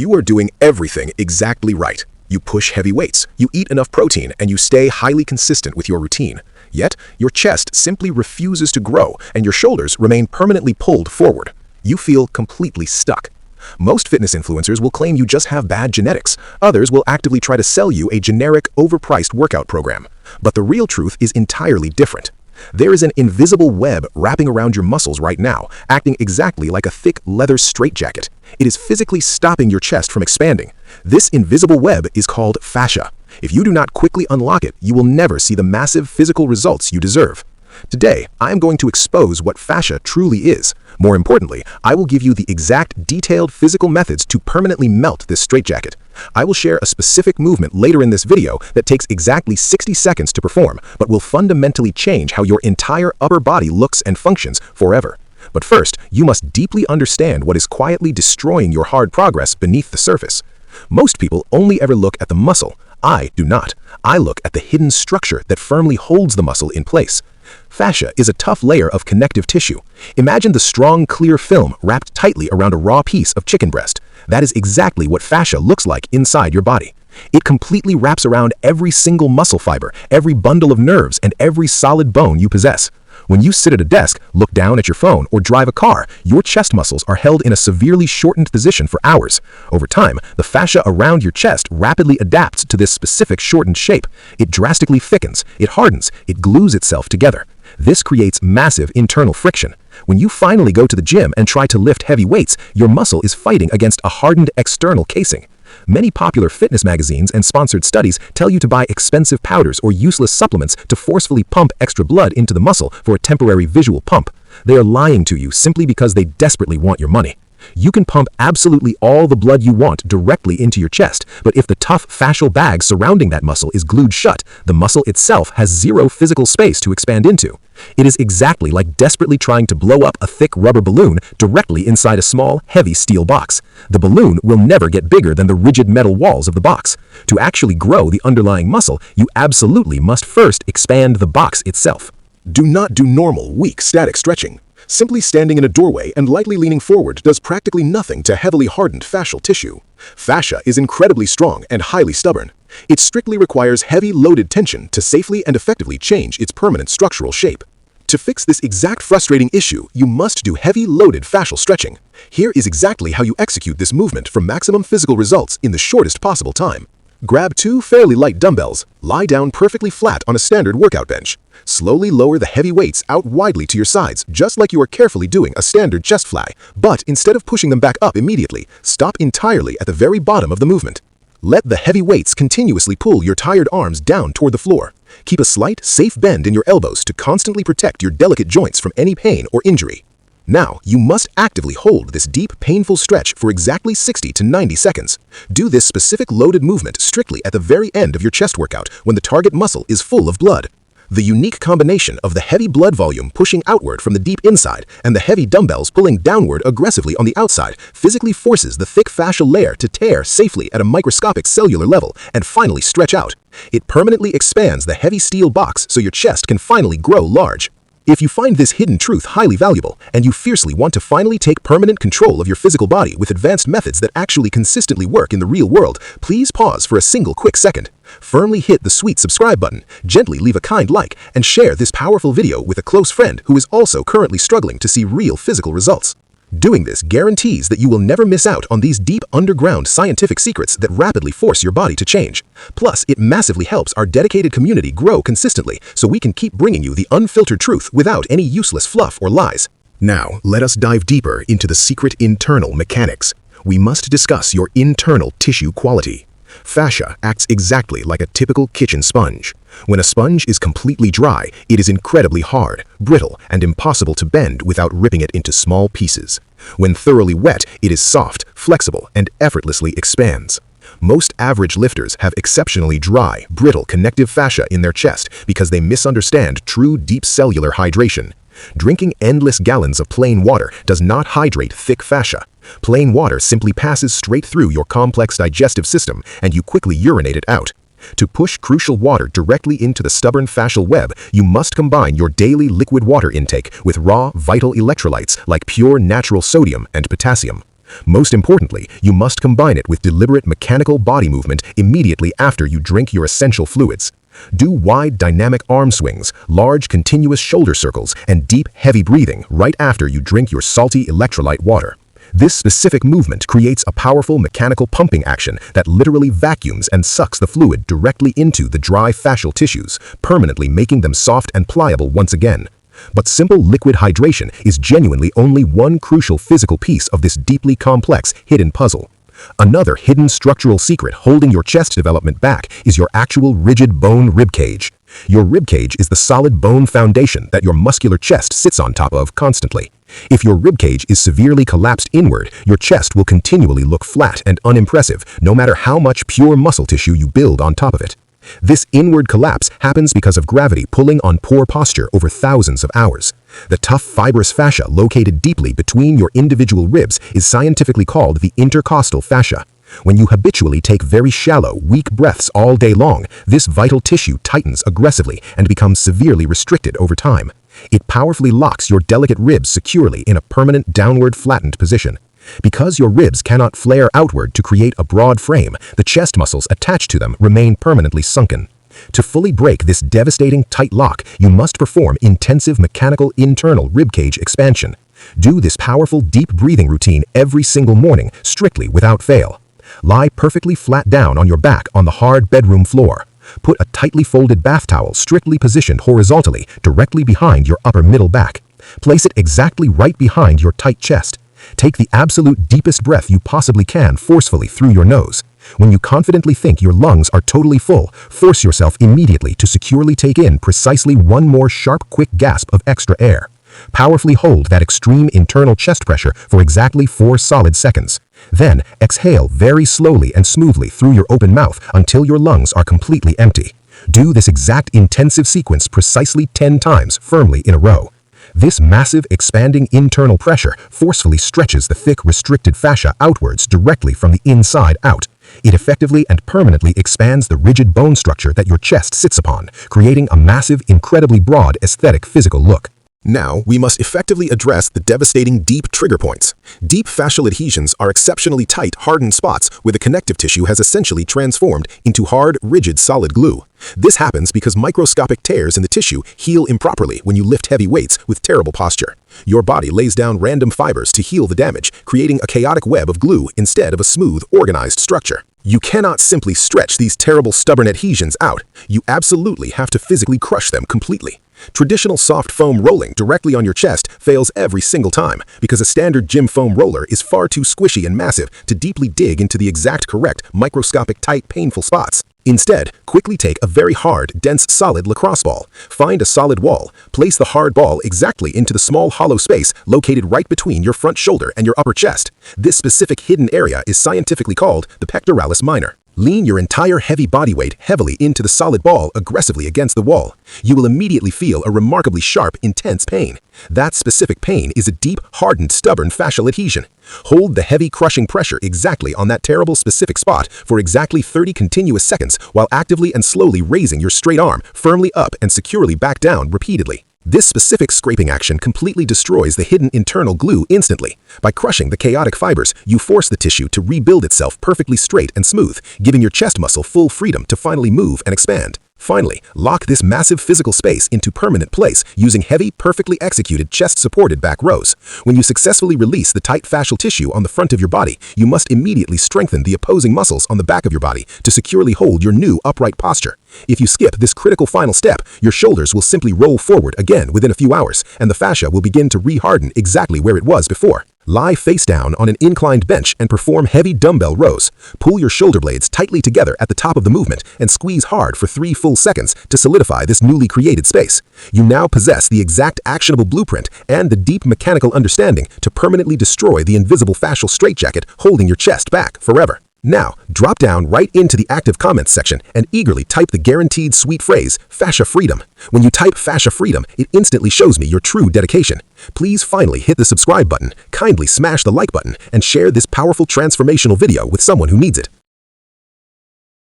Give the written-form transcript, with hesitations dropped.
You are doing everything exactly right. You push heavy weights, you eat enough protein, and you stay highly consistent with your routine. Yet, your chest simply refuses to grow, and your shoulders remain permanently pulled forward. You feel completely stuck. Most fitness influencers will claim you just have bad genetics. Others will actively try to sell you a generic, overpriced workout program. But the real truth is entirely different. There is an invisible web wrapping around your muscles right now, acting exactly like a thick leather straitjacket. It is physically stopping your chest from expanding. This invisible web is called fascia. If you do not quickly unlock it, you will never see the massive physical results you deserve. Today, I am going to expose what fascia truly is. More importantly, I will give you the exact detailed physical methods to permanently melt this straitjacket. I will share a specific movement later in this video that takes exactly 60 seconds to perform, but will fundamentally change how your entire upper body looks and functions forever. But first, you must deeply understand what is quietly destroying your hard progress beneath the surface. Most people only ever look at the muscle. I do not. I look at the hidden structure that firmly holds the muscle in place. Fascia is a tough layer of connective tissue. Imagine the strong, clear film wrapped tightly around a raw piece of chicken breast. That is exactly what fascia looks like inside your body. It completely wraps around every single muscle fiber, every bundle of nerves, and every solid bone you possess. When you sit at a desk, look down at your phone, or drive a car, your chest muscles are held in a severely shortened position for hours. Over time, the fascia around your chest rapidly adapts to this specific shortened shape. It drastically thickens, it hardens, it glues itself together. This creates massive internal friction. When you finally go to the gym and try to lift heavy weights, your muscle is fighting against a hardened external casing. Many popular fitness magazines and sponsored studies tell you to buy expensive powders or useless supplements to forcefully pump extra blood into the muscle for a temporary visual pump. They are lying to you simply because they desperately want your money. You can pump absolutely all the blood you want directly into your chest, but if the tough fascial bag surrounding that muscle is glued shut, the muscle itself has zero physical space to expand into. It is exactly like desperately trying to blow up a thick rubber balloon directly inside a small, heavy steel box. The balloon will never get bigger than the rigid metal walls of the box. To actually grow the underlying muscle, you absolutely must first expand the box itself. Do not do normal, weak, static stretching. Simply standing in a doorway and lightly leaning forward does practically nothing to heavily hardened fascial tissue. Fascia is incredibly strong and highly stubborn. It strictly requires heavy loaded tension to safely and effectively change its permanent structural shape. To fix this exact frustrating issue, you must do heavy loaded fascial stretching. Here is exactly how you execute this movement for maximum physical results in the shortest possible time. Grab 2 fairly light dumbbells, lie down perfectly flat on a standard workout bench. Slowly lower the heavy weights out widely to your sides, just like you are carefully doing a standard chest fly. But instead of pushing them back up immediately, stop entirely at the very bottom of the movement. Let the heavy weights continuously pull your tired arms down toward the floor. Keep a slight, safe bend in your elbows to constantly protect your delicate joints from any pain or injury. Now, you must actively hold this deep, painful stretch for exactly 60 to 90 seconds. Do this specific loaded movement strictly at the very end of your chest workout when the target muscle is full of blood. The unique combination of the heavy blood volume pushing outward from the deep inside and the heavy dumbbells pulling downward aggressively on the outside physically forces the thick fascial layer to tear safely at a microscopic cellular level and finally stretch out. It permanently expands the heavy steel box so your chest can finally grow large. If you find this hidden truth highly valuable, and you fiercely want to finally take permanent control of your physical body with advanced methods that actually consistently work in the real world, please pause for a single quick second. Firmly hit the sweet subscribe button, gently leave a kind like, and share this powerful video with a close friend who is also currently struggling to see real physical results. Doing this guarantees that you will never miss out on these deep underground scientific secrets that rapidly force your body to change. Plus, it massively helps our dedicated community grow consistently so we can keep bringing you the unfiltered truth without any useless fluff or lies. Now, let us dive deeper into the secret internal mechanics. We must discuss your internal tissue quality. Fascia acts exactly like a typical kitchen sponge. When a sponge is completely dry, it is incredibly hard, brittle, and impossible to bend without ripping it into small pieces. When thoroughly wet, it is soft, flexible, and effortlessly expands. Most average lifters have exceptionally dry, brittle connective fascia in their chest because they misunderstand true deep cellular hydration. Drinking endless gallons of plain water does not hydrate thick fascia. Plain water simply passes straight through your complex digestive system and you quickly urinate it out. To push crucial water directly into the stubborn fascial web, you must combine your daily liquid water intake with raw, vital electrolytes like pure natural sodium and potassium. Most importantly, you must combine it with deliberate mechanical body movement immediately after you drink your essential fluids. Do wide dynamic arm swings, large continuous shoulder circles, and deep, heavy breathing right after you drink your salty electrolyte water. This specific movement creates a powerful mechanical pumping action that literally vacuums and sucks the fluid directly into the dry fascial tissues, permanently making them soft and pliable once again. But simple liquid hydration is genuinely only one crucial physical piece of this deeply complex hidden puzzle. Another hidden structural secret holding your chest development back is your actual rigid bone ribcage. Your ribcage is the solid bone foundation that your muscular chest sits on top of constantly. If your ribcage is severely collapsed inward, your chest will continually look flat and unimpressive, no matter how much pure muscle tissue you build on top of it. This inward collapse happens because of gravity pulling on poor posture over thousands of hours. The tough fibrous fascia located deeply between your individual ribs is scientifically called the intercostal fascia. When you habitually take very shallow, weak breaths all day long, this vital tissue tightens aggressively and becomes severely restricted over time. It powerfully locks your delicate ribs securely in a permanent downward flattened position. Because your ribs cannot flare outward to create a broad frame, the chest muscles attached to them remain permanently sunken. To fully break this devastating tight lock, you must perform intensive mechanical internal ribcage expansion. Do this powerful deep breathing routine every single morning, strictly without fail. Lie perfectly flat down on your back on the hard bedroom floor. Put a tightly folded bath towel strictly positioned horizontally directly behind your upper middle back. Place it exactly right behind your tight chest. Take the absolute deepest breath you possibly can forcefully through your nose. When you confidently think your lungs are totally full, force yourself immediately to securely take in precisely one more sharp, quick gasp of extra air. Powerfully hold that extreme internal chest pressure for exactly 4 solid seconds. Then, exhale very slowly and smoothly through your open mouth until your lungs are completely empty. Do this exact intensive sequence precisely 10 times firmly in a row. This massive, expanding internal pressure forcefully stretches the thick, restricted fascia outwards directly from the inside out. It effectively and permanently expands the rigid bone structure that your chest sits upon, creating a massive, incredibly broad aesthetic physical look. Now, we must effectively address the devastating deep trigger points. Deep fascial adhesions are exceptionally tight, hardened spots where the connective tissue has essentially transformed into hard, rigid, solid glue. This happens because microscopic tears in the tissue heal improperly when you lift heavy weights with terrible posture. Your body lays down random fibers to heal the damage, creating a chaotic web of glue instead of a smooth, organized structure. You cannot simply stretch these terrible, stubborn adhesions out. You absolutely have to physically crush them completely. Traditional soft foam rolling directly on your chest fails every single time because a standard gym foam roller is far too squishy and massive to deeply dig into the exact correct, microscopic, tight, painful spots. Instead, quickly take a very hard, dense, solid lacrosse ball. Find a solid wall. Place the hard ball exactly into the small hollow space located right between your front shoulder and your upper chest. This specific hidden area is scientifically called the pectoralis minor. Lean your entire heavy body weight heavily into the solid ball aggressively against the wall. You will immediately feel a remarkably sharp, intense pain. That specific pain is a deep, hardened, stubborn fascial adhesion. Hold the heavy, crushing pressure exactly on that terrible specific spot for exactly 30 continuous seconds while actively and slowly raising your straight arm firmly up and securely back down repeatedly. This specific scraping action completely destroys the hidden internal glue instantly. By crushing the chaotic fibers, you force the tissue to rebuild itself perfectly straight and smooth, giving your chest muscle full freedom to finally move and expand. Finally, lock this massive physical space into permanent place using heavy, perfectly executed chest-supported back rows. When you successfully release the tight fascial tissue on the front of your body, you must immediately strengthen the opposing muscles on the back of your body to securely hold your new upright posture. If you skip this critical final step, your shoulders will simply roll forward again within a few hours, and the fascia will begin to re-harden exactly where it was before. Lie face down on an inclined bench and perform heavy dumbbell rows. Pull your shoulder blades tightly together at the top of the movement and squeeze hard for 3 full seconds to solidify this newly created space. You now possess the exact actionable blueprint and the deep mechanical understanding to permanently destroy the invisible fascial straitjacket holding your chest back forever. Now, drop down right into the active comments section and eagerly type the guaranteed sweet phrase, fascia freedom. When you type fascia freedom, it instantly shows me your true dedication. Please finally hit the subscribe button, kindly smash the like button, and share this powerful transformational video with someone who needs it.